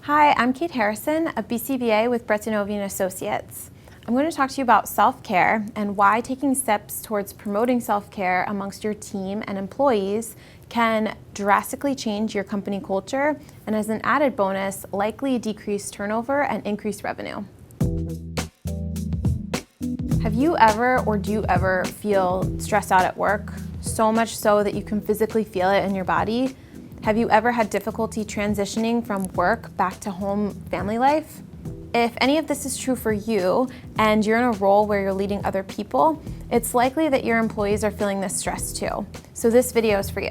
Hi, I'm Kate Harrison, a BCBA with Brett DiNovi Associates. I'm going to talk to you about self-care and why taking steps towards promoting self-care amongst your team and employees can drastically change your company culture and, as an added bonus, likely decrease turnover and increase revenue. Have you ever or do you ever feel stressed out at work, so much so that you can physically feel it in your body? Have you ever had difficulty transitioning from work back to home family life? If any of this is true for you and you're in a role where you're leading other people, it's likely that your employees are feeling this stress too. So this video is for you.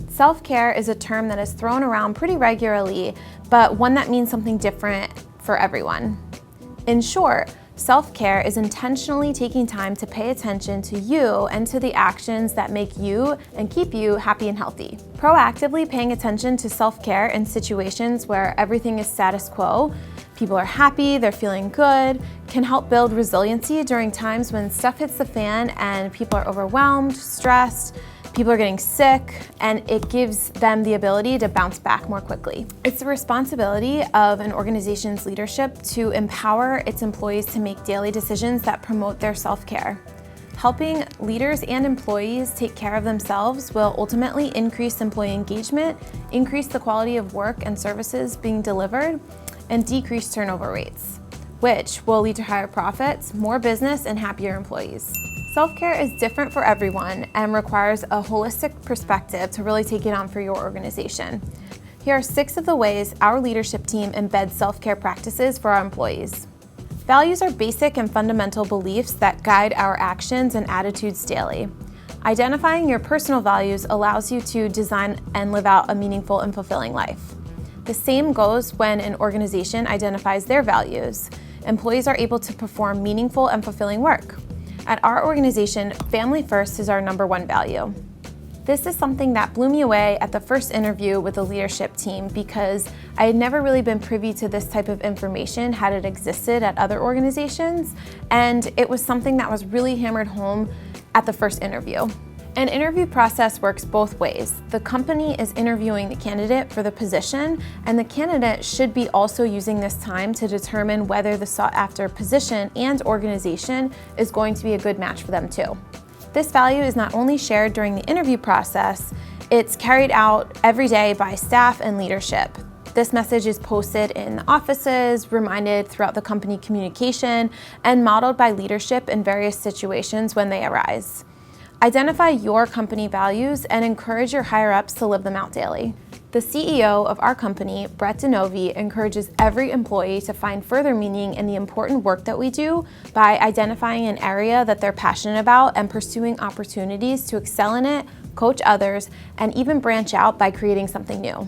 Self-care is a term that is thrown around pretty regularly, but one that means something different for everyone. In short, self-care is intentionally taking time to pay attention to you and to the actions that make you and keep you happy and healthy. Proactively paying attention to self-care in situations where everything is status quo, people are happy, they're feeling good, can help build resiliency during times when stuff hits the fan and people are overwhelmed, stressed, people are getting sick, and it gives them the ability to bounce back more quickly. It's the responsibility of an organization's leadership to empower its employees to make daily decisions that promote their self-care. Helping leaders and employees take care of themselves will ultimately increase employee engagement, increase the quality of work and services being delivered, and decrease turnover rates, which will lead to higher profits, more business, and happier employees. Self-care is different for everyone and requires a holistic perspective to really take it on for your organization. Here are 6 of the ways our leadership team embeds self-care practices for our employees. Values are basic and fundamental beliefs that guide our actions and attitudes daily. Identifying your personal values allows you to design and live out a meaningful and fulfilling life. The same goes when an organization identifies their values. Employees are able to perform meaningful and fulfilling work. At our organization, family first is our #1 value. This is something that blew me away at the first interview with the leadership team because I had never really been privy to this type of information had it existed at other organizations, and it was something that was really hammered home at the first interview. An interview process works both ways. The company is interviewing the candidate for the position, and the candidate should be also using this time to determine whether the sought-after position and organization is going to be a good match for them too. This value is not only shared during the interview process, it's carried out every day by staff and leadership. This message is posted in offices, reminded throughout the company communication, and modeled by leadership in various situations when they arise. Identify your company values and encourage your higher-ups to live them out daily. The CEO of our company, Brett DiNovi, encourages every employee to find further meaning in the important work that we do by identifying an area that they're passionate about and pursuing opportunities to excel in it, coach others, and even branch out by creating something new.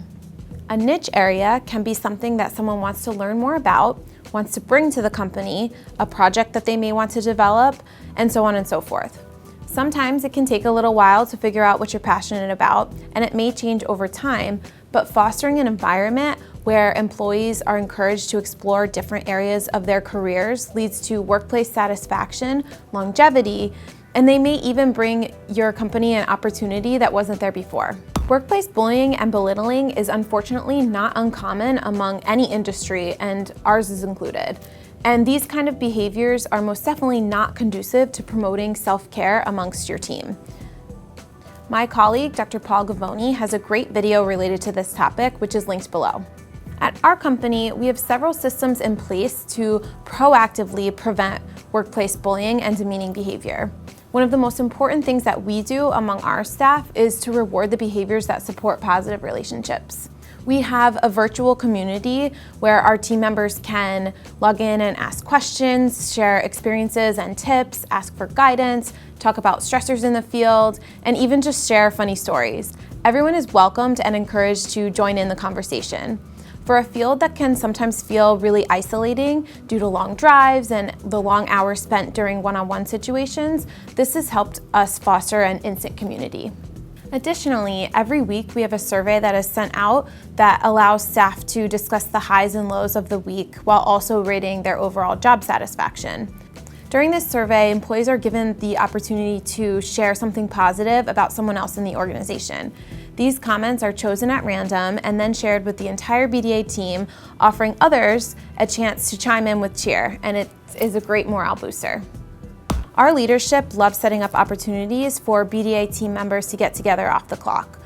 A niche area can be something that someone wants to learn more about, wants to bring to the company, a project that they may want to develop, and so on and so forth. Sometimes it can take a little while to figure out what you're passionate about, and it may change over time, but fostering an environment where employees are encouraged to explore different areas of their careers leads to workplace satisfaction, longevity, and they may even bring your company an opportunity that wasn't there before. Workplace bullying and belittling is unfortunately not uncommon among any industry, and ours is included. And these kind of behaviors are most definitely not conducive to promoting self-care amongst your team. My colleague, Dr. Paul Gavoni, has a great video related to this topic, which is linked below. At our company, we have several systems in place to proactively prevent workplace bullying and demeaning behavior. One of the most important things that we do among our staff is to reward the behaviors that support positive relationships. We have a virtual community where our team members can log in and ask questions, share experiences and tips, ask for guidance, talk about stressors in the field, and even just share funny stories. Everyone is welcomed and encouraged to join in the conversation. For a field that can sometimes feel really isolating due to long drives and the long hours spent during one-on-one situations, this has helped us foster an instant community. Additionally, every week we have a survey that is sent out that allows staff to discuss the highs and lows of the week while also rating their overall job satisfaction. During this survey, employees are given the opportunity to share something positive about someone else in the organization. These comments are chosen at random and then shared with the entire BDA team, offering others a chance to chime in with cheer, and it is a great morale booster. Our leadership loves setting up opportunities for BDA team members to get together off the clock.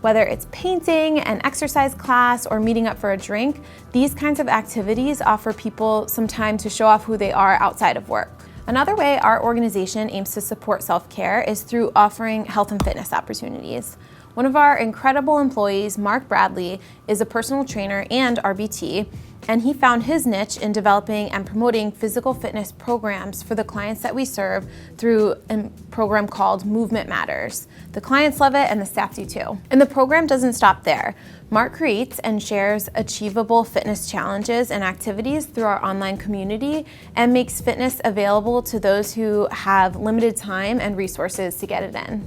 Whether it's painting, an exercise class, or meeting up for a drink, these kinds of activities offer people some time to show off who they are outside of work. Another way our organization aims to support self-care is through offering health and fitness opportunities. One of our incredible employees, Mark Bradley, is a personal trainer and RBT, and he found his niche in developing and promoting physical fitness programs for the clients that we serve through a program called Movement Matters. The clients love it and the staff do too. And the program doesn't stop there. Mark creates and shares achievable fitness challenges and activities through our online community and makes fitness available to those who have limited time and resources to get it in.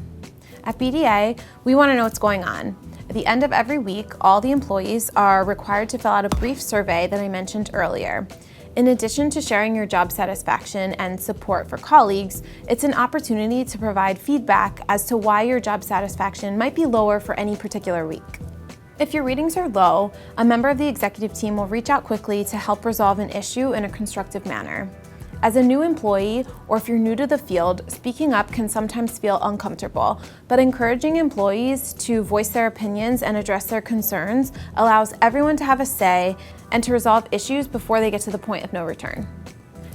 At BDA, we want to know what's going on. At the end of every week, all the employees are required to fill out a brief survey that I mentioned earlier. In addition to sharing your job satisfaction and support for colleagues, it's an opportunity to provide feedback as to why your job satisfaction might be lower for any particular week. If your readings are low, a member of the executive team will reach out quickly to help resolve an issue in a constructive manner. As a new employee, or if you're new to the field, speaking up can sometimes feel uncomfortable, but encouraging employees to voice their opinions and address their concerns allows everyone to have a say and to resolve issues before they get to the point of no return.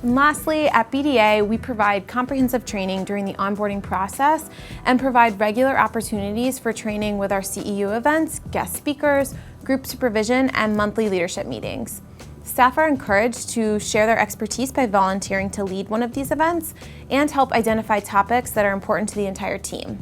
And lastly, at BDA, we provide comprehensive training during the onboarding process and provide regular opportunities for training with our CEU events, guest speakers, group supervision, and monthly leadership meetings. Staff are encouraged to share their expertise by volunteering to lead one of these events and help identify topics that are important to the entire team.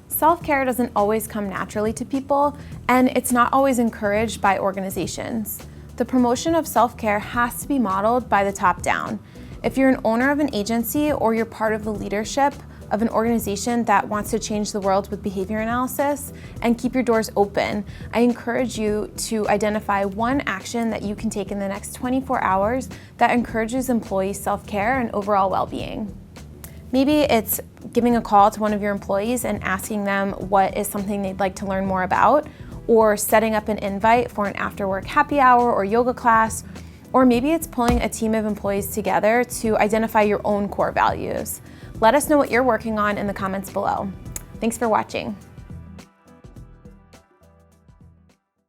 Self-care doesn't always come naturally to people, and it's not always encouraged by organizations. The promotion of self-care has to be modeled by the top down. If you're an owner of an agency or you're part of the leadership of an organization that wants to change the world with behavior analysis and keep your doors open, I encourage you to identify one action that you can take in the next 24 hours that encourages employee self-care and overall well-being. Maybe it's giving a call to one of your employees and asking them what is something they'd like to learn more about, or setting up an invite for an after-work happy hour or yoga class, or maybe it's pulling a team of employees together to identify your own core values. Let us know what you're working on in the comments below. Thanks for watching.